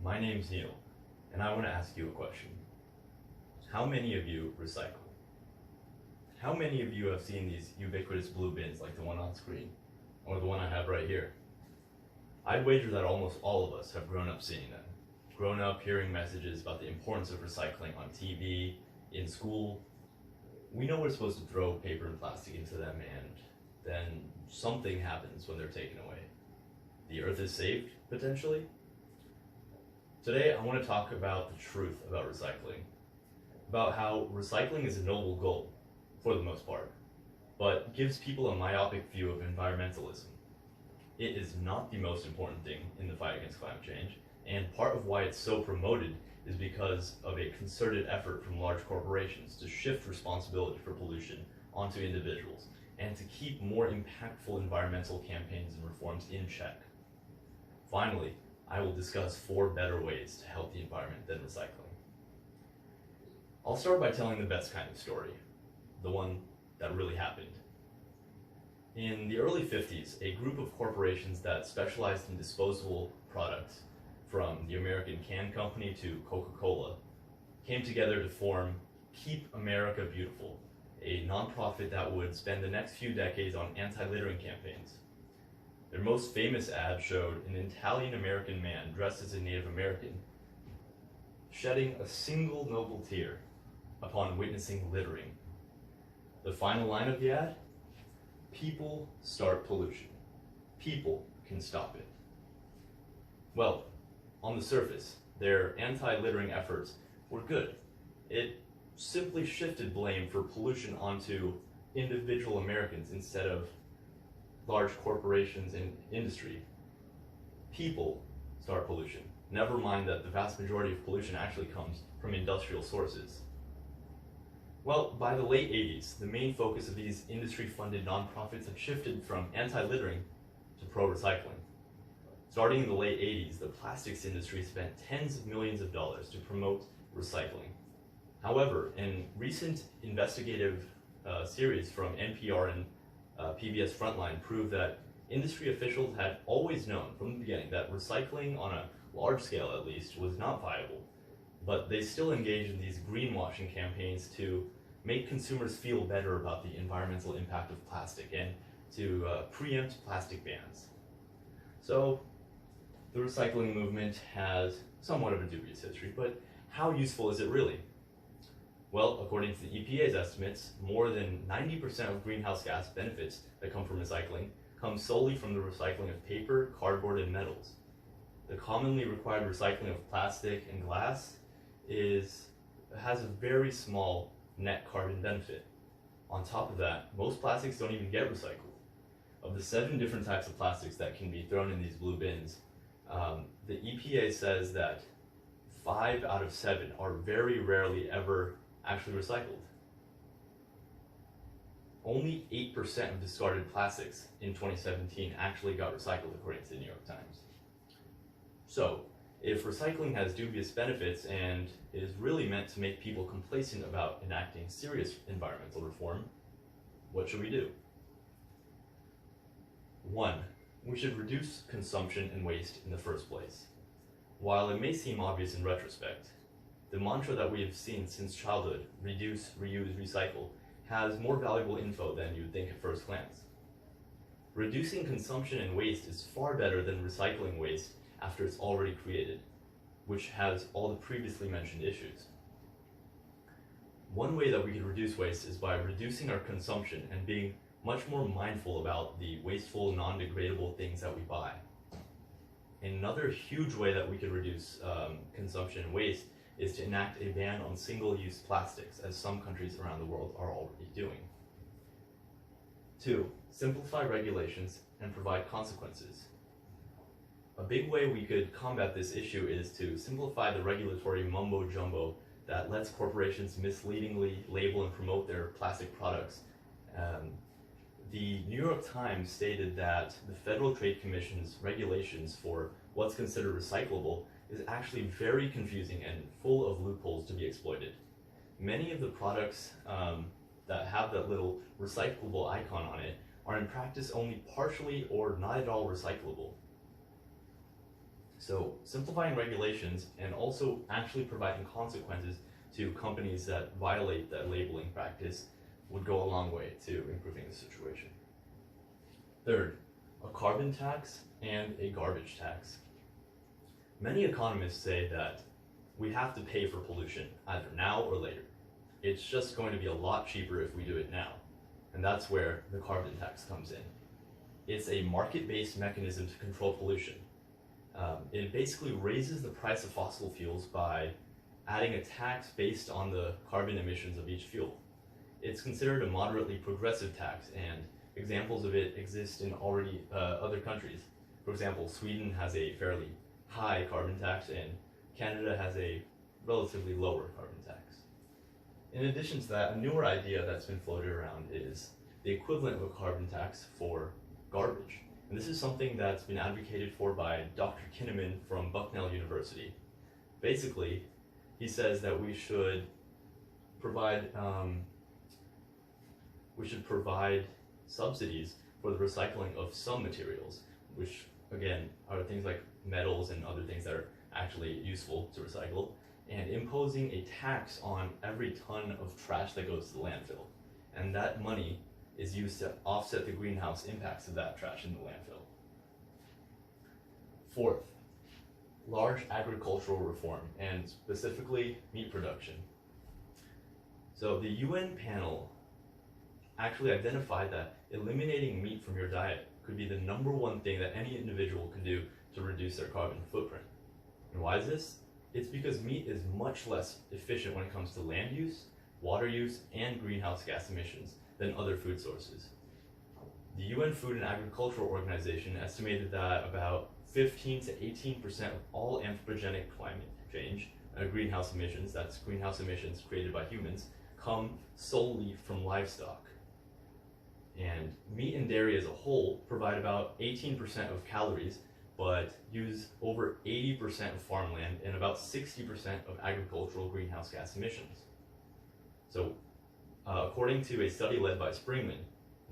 My name's Neil, and I want to ask you a question. How many of you recycle? How many of you have seen these ubiquitous blue bins like the one on screen, or the one I have right here? I'd wager that almost all of us have grown up seeing them. Grown up hearing messages about the importance of recycling on TV, in school. We know we're supposed to throw paper and plastic into them, and then something happens when they're taken away. The earth is saved, potentially? Today, I want to talk about the truth about recycling, about how recycling is a noble goal, for the most part, but gives people a myopic view of environmentalism. It is not the most important thing in the fight against climate change, and part of why it's so promoted is because of a concerted effort from large corporations to shift responsibility for pollution onto individuals and to keep more impactful environmental campaigns and reforms in check. Finally, I will discuss 4 better ways to help the environment than recycling. I'll start by telling the best kind of story, the one that really happened. In the early 50s, a group of corporations that specialized in disposable products, from the American Can Company to Coca-Cola, came together to form Keep America Beautiful, a nonprofit that would spend the next few decades on anti-littering campaigns. Their most famous ad showed an Italian-American man dressed as a Native American shedding a single noble tear upon witnessing littering. The final line of the ad? People start pollution. People can stop it. Well, on the surface, their anti-littering efforts were good. It simply shifted blame for pollution onto individual Americans instead of large corporations and industry. People start pollution. Never mind that the vast majority of pollution actually comes from industrial sources. Well, by the late 80s, the main focus of these industry-funded nonprofits had shifted from anti-littering to pro-recycling. Starting in the late 80s, the plastics industry spent tens of millions of dollars to promote recycling. However, in recent investigative series from NPR and PBS Frontline proved that industry officials had always known from the beginning that recycling on a large scale at least was not viable, but they still engaged in these greenwashing campaigns to make consumers feel better about the environmental impact of plastic and to preempt plastic bans. So the recycling movement has somewhat of a dubious history, but how useful is it really? Well, according to the EPA's estimates, more than 90% of greenhouse gas benefits that come from recycling come solely from the recycling of paper, cardboard, and metals. The commonly required recycling of plastic and glass has a very small net carbon benefit. On top of that, most plastics don't even get recycled. Of the 7 different types of plastics that can be thrown in these blue bins, the EPA says that 5 out of 7 are very rarely ever actually recycled. Only 8% of discarded plastics in 2017 actually got recycled, according to the New York Times. So, if recycling has dubious benefits and is really meant to make people complacent about enacting serious environmental reform, what should we do? 1. We should reduce consumption and waste in the first place. While it may seem obvious in retrospect, the mantra that we have seen since childhood, reduce, reuse, recycle, has more valuable info than you'd think at first glance. Reducing consumption and waste is far better than recycling waste after it's already created, which has all the previously mentioned issues. One way that we could reduce waste is by reducing our consumption and being much more mindful about the wasteful, non-degradable things that we buy. Another huge way that we could reduce consumption and waste is to enact a ban on single-use plastics, as some countries around the world are already doing. 2. Simplify regulations and provide consequences. A big way we could combat this issue is to simplify the regulatory mumbo-jumbo that lets corporations misleadingly label and promote their plastic products. The New York Times stated that the Federal Trade Commission's regulations for what's considered recyclable is actually very confusing and full of loopholes to be exploited. Many of the products that have that little recyclable icon on it are in practice only partially or not at all recyclable. So simplifying regulations and also actually providing consequences to companies that violate that labeling practice would go a long way to improving the situation. Third, a carbon tax and a garbage tax. Many economists say that we have to pay for pollution either now or later. It's just going to be a lot cheaper if we do it now. And that's where the carbon tax comes in. It's a market-based mechanism to control pollution. It basically raises the price of fossil fuels by adding a tax based on the carbon emissions of each fuel. It's considered a moderately progressive tax, and examples of it exist in already other countries. For example, Sweden has a fairly high carbon tax, and Canada has a relatively lower carbon tax. In addition to that, a newer idea that's been floated around is the equivalent of a carbon tax for garbage. And this is something that's been advocated for by Dr. Kinnaman from Bucknell University. Basically, he says that we should provide subsidies for the recycling of some materials, which again are things like metals and other things that are actually useful to recycle, and imposing a tax on every ton of trash that goes to the landfill. And that money is used to offset the greenhouse impacts of that trash in the landfill. Fourth, large agricultural reform, and specifically meat production. So the UN panel actually identified that eliminating meat from your diet could be the #1 thing that any individual can do to reduce their carbon footprint. And why is this? It's because meat is much less efficient when it comes to land use, water use, and greenhouse gas emissions than other food sources. The UN Food and Agriculture Organization estimated that about 15 to 18% of all anthropogenic climate change, greenhouse emissions, that's greenhouse emissions created by humans, come solely from livestock. And meat and dairy as a whole provide about 18% of calories, but use over 80% of farmland and about 60% of agricultural greenhouse gas emissions. So, according to a study led by Springman,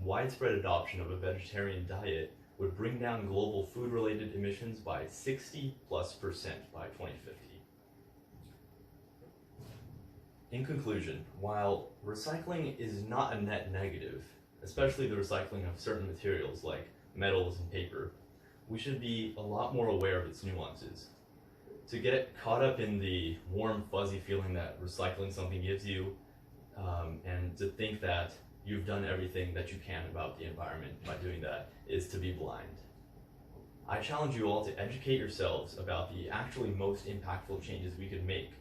widespread adoption of a vegetarian diet would bring down global food-related emissions by 60+% by 2050. In conclusion, while recycling is not a net negative, especially the recycling of certain materials like metals and paper, we should be a lot more aware of its nuances. To get caught up in the warm, fuzzy feeling that recycling something gives you, and to think that you've done everything that you can about the environment by doing that, is to be blind. I challenge you all to educate yourselves about the actually most impactful changes we could make,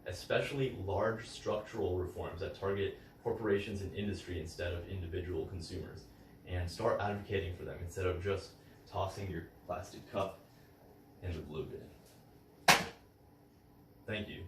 especially large structural reforms that target corporations and industry instead of individual consumers, and start advocating for them instead of just tossing your plastic cup in the blue bin. Thank you.